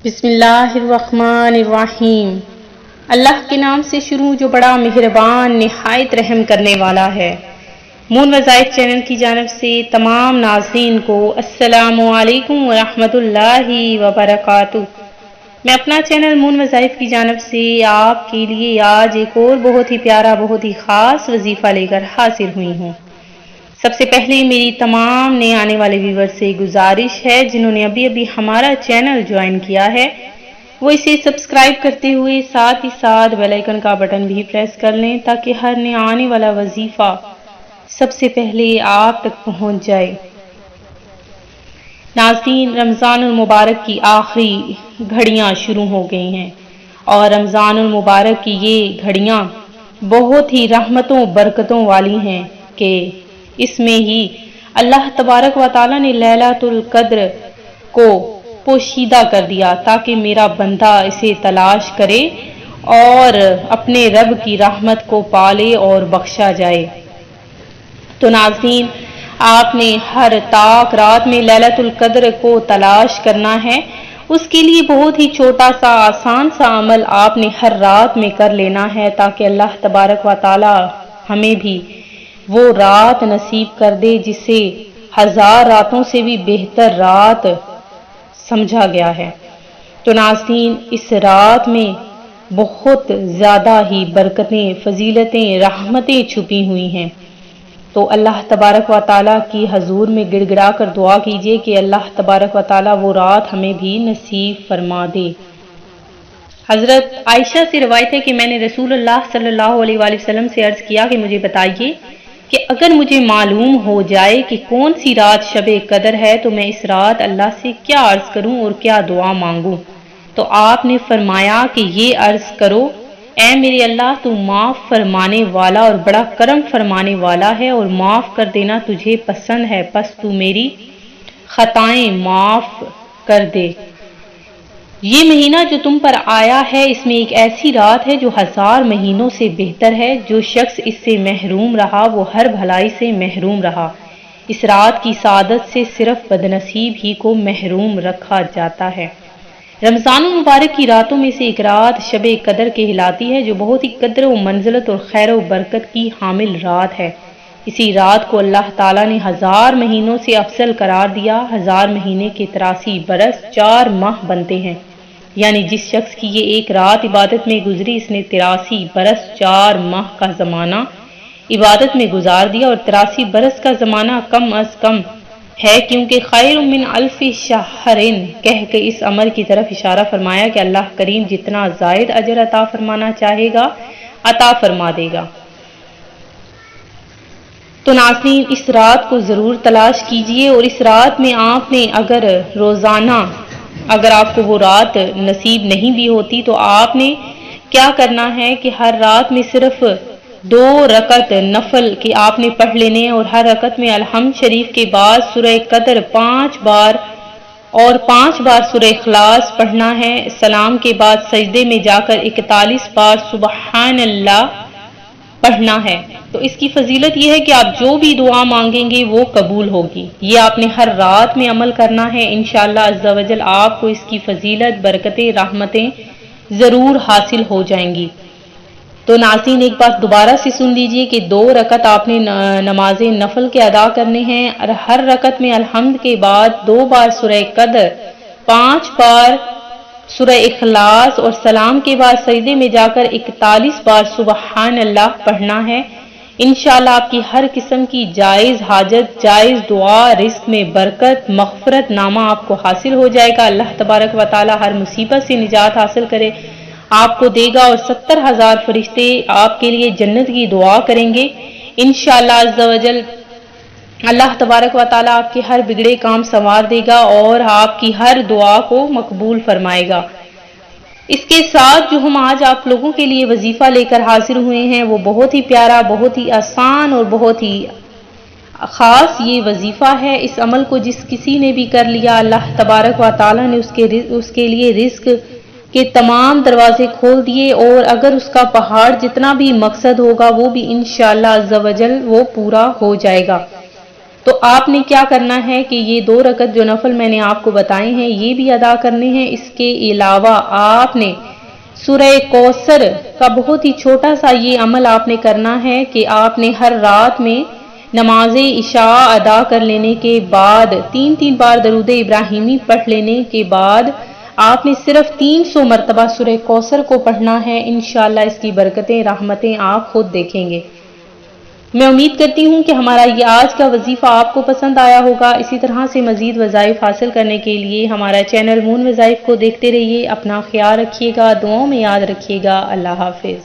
بسم اللہ الرحمن الرحیم۔ اللہ کے نام سے شروع جو بڑا مہربان نہایت رحم کرنے والا ہے۔ مون وظائف چینل کی جانب سے تمام ناظرین کو السلام علیکم ورحمۃ اللہ وبرکاتہ۔ میں اپنا چینل مون وظائف کی جانب سے آپ کے لیے آج ایک اور بہت ہی پیارا بہت ہی خاص وظیفہ لے کر حاضر ہوئی ہوں۔ سب سے پہلے میری تمام نئے آنے والے ویور سے گزارش ہے جنہوں نے ابھی ہمارا چینل جوائن کیا ہے وہ اسے سبسکرائب کرتے ہوئے ساتھ ہی ساتھ بیل آئیکن کا بٹن بھی پریس کر لیں تاکہ ہر نیا آنے والا وظیفہ سب سے پہلے آپ تک پہنچ جائے۔ ناظرین، رمضان المبارک کی آخری گھڑیاں شروع ہو گئی ہیں اور رمضان المبارک کی یہ گھڑیاں بہت ہی رحمتوں برکتوں والی ہیں کہ اس میں ہی اللہ تبارک و تعالیٰ نے لیلۃ القدر کو پوشیدہ کر دیا تاکہ میرا بندہ اسے تلاش کرے اور اپنے رب کی رحمت کو پالے اور بخشا جائے۔ تو ناظرین، آپ نے ہر طاق رات میں لیلۃ القدر کو تلاش کرنا ہے۔ اس کے لیے بہت ہی چھوٹا سا آسان سا عمل آپ نے ہر رات میں کر لینا ہے تاکہ اللہ تبارک و تعالیٰ ہمیں بھی وہ رات نصیب کر دے جسے 1000 راتوں سے بھی بہتر رات سمجھا گیا ہے۔ تو ناظرین، اس رات میں بہت زیادہ ہی برکتیں، فضیلتیں، رحمتیں چھپی ہوئی ہیں۔ تو اللہ تبارک و تعالیٰ کی حضور میں گڑ گڑا کر دعا کیجئے کہ اللہ تبارک و تعالیٰ وہ رات ہمیں بھی نصیب فرما دے۔ حضرت عائشہ سے روایت ہے کہ میں نے رسول اللہ صلی اللہ علیہ وآلہ وسلم سے عرض کیا کہ مجھے بتائیے کہ اگر مجھے معلوم ہو جائے کہ کون سی رات شب قدر ہے تو میں اس رات اللہ سے کیا عرض کروں اور کیا دعا مانگوں؟ تو آپ نے فرمایا کہ یہ عرض کرو، اے میرے اللہ، تو معاف فرمانے والا اور بڑا کرم فرمانے والا ہے اور معاف کر دینا تجھے پسند ہے، پس تو میری خطائیں معاف کر دے۔ یہ مہینہ جو تم پر آیا ہے اس میں ایک ایسی رات ہے جو 1000 مہینوں سے بہتر ہے۔ جو شخص اس سے محروم رہا وہ ہر بھلائی سے محروم رہا۔ اس رات کی سعادت سے صرف بدنصیب ہی کو محروم رکھا جاتا ہے۔ رمضان المبارک کی راتوں میں سے ایک رات شب قدر کہلاتی ہے جو بہت ہی قدر و منزلت اور خیر و برکت کی حامل رات ہے۔ اسی رات کو اللہ تعالیٰ نے 1000 مہینوں سے افضل قرار دیا۔ 1000 مہینے کے 83 برس 4 ماہ بنتے ہیں، یعنی جس شخص کی یہ ایک رات عبادت میں گزری اس نے 83 برس 4 ماہ کا زمانہ عبادت میں گزار دیا، اور 83 برس کا زمانہ کم از کم ہے کیونکہ خیر من الف شہر کہہ کے اس امر کی طرف اشارہ فرمایا کہ اللہ کریم جتنا زائد اجر عطا فرمانا چاہے گا عطا فرما دے گا۔ تو ناظرین، اس رات کو ضرور تلاش کیجئے، اور اس رات میں آپ نے اگر آپ کو وہ رات نصیب نہیں بھی ہوتی تو آپ نے کیا کرنا ہے کہ ہر رات میں صرف 2 رکعت نفل کے آپ نے پڑھ لینے ہیں، اور ہر رکعت میں الحمد شریف کے بعد سورہ قدر 5 بار اور 5 بار سورہ اخلاص پڑھنا ہے۔ سلام کے بعد سجدے میں جا کر 41 بار سبحان اللہ پڑھنا ہے۔ تو اس کی فضیلت یہ ہے کہ آپ جو بھی دعا مانگیں گے وہ قبول ہوگی۔ یہ آپ نے ہر رات میں عمل کرنا ہے، انشاءاللہ عز و جل آپ کو اس کی فضیلت، برکتیں، رحمتیں ضرور حاصل ہو جائیں گی۔ تو ناظرین، ایک بات دوبارہ سے سن لیجئے کہ 2 رکعت آپ نے نماز نفل کے ادا کرنے ہیں، اور ہر رکعت میں الحمد کے بعد 2 بار سورہ قدر، 5 بار سورہ اخلاص، اور سلام کے بعد سجدے میں جا کر 41 بار سبحان اللہ پڑھنا ہے۔ انشاءاللہ آپ کی ہر قسم کی جائز حاجت، جائز دعا، رزق میں برکت، مغفرت نامہ آپ کو حاصل ہو جائے گا۔ اللہ تبارک و تعالیٰ ہر مصیبت سے نجات حاصل کرے آپ کو دے گا، اور 70,000 فرشتے آپ کے لیے جنت کی دعا کریں گے انشاءاللہ عز و جل۔ اللہ تبارک و تعالیٰ آپ کے ہر بگڑے کام سنوار دے گا اور آپ کی ہر دعا کو مقبول فرمائے گا۔ اس کے ساتھ جو ہم آج آپ لوگوں کے لیے وظیفہ لے کر حاضر ہوئے ہیں وہ بہت ہی پیارا، بہت ہی آسان اور بہت ہی خاص یہ وظیفہ ہے۔ اس عمل کو جس کسی نے بھی کر لیا اللہ تبارک و تعالیٰ نے اس کے لیے رزق کے تمام دروازے کھول دیے، اور اگر اس کا پہاڑ جتنا بھی مقصد ہوگا وہ بھی انشاءاللہ عز و جل وہ پورا ہو جائے گا۔ تو آپ نے کیا کرنا ہے کہ یہ 2 رکعت جو نفل میں نے آپ کو بتائے ہیں یہ بھی ادا کرنے ہیں۔ اس کے علاوہ آپ نے سورہ کوثر کا بہت ہی چھوٹا سا یہ عمل آپ نے کرنا ہے کہ آپ نے ہر رات میں نماز عشاء ادا کر لینے کے بعد 3 بار درود ابراہیمی پڑھ لینے کے بعد آپ نے صرف 300 مرتبہ سورہ کوثر کو پڑھنا ہے۔ انشاءاللہ اس کی برکتیں رحمتیں آپ خود دیکھیں گے۔ میں امید کرتی ہوں کہ ہمارا یہ آج کا وظیفہ آپ کو پسند آیا ہوگا۔ اسی طرح سے مزید وظائف حاصل کرنے کے لیے ہمارا چینل مون وظائف کو دیکھتے رہیے۔ اپنا خیال رکھیے گا، دعاؤں میں یاد رکھیے گا۔ اللہ حافظ۔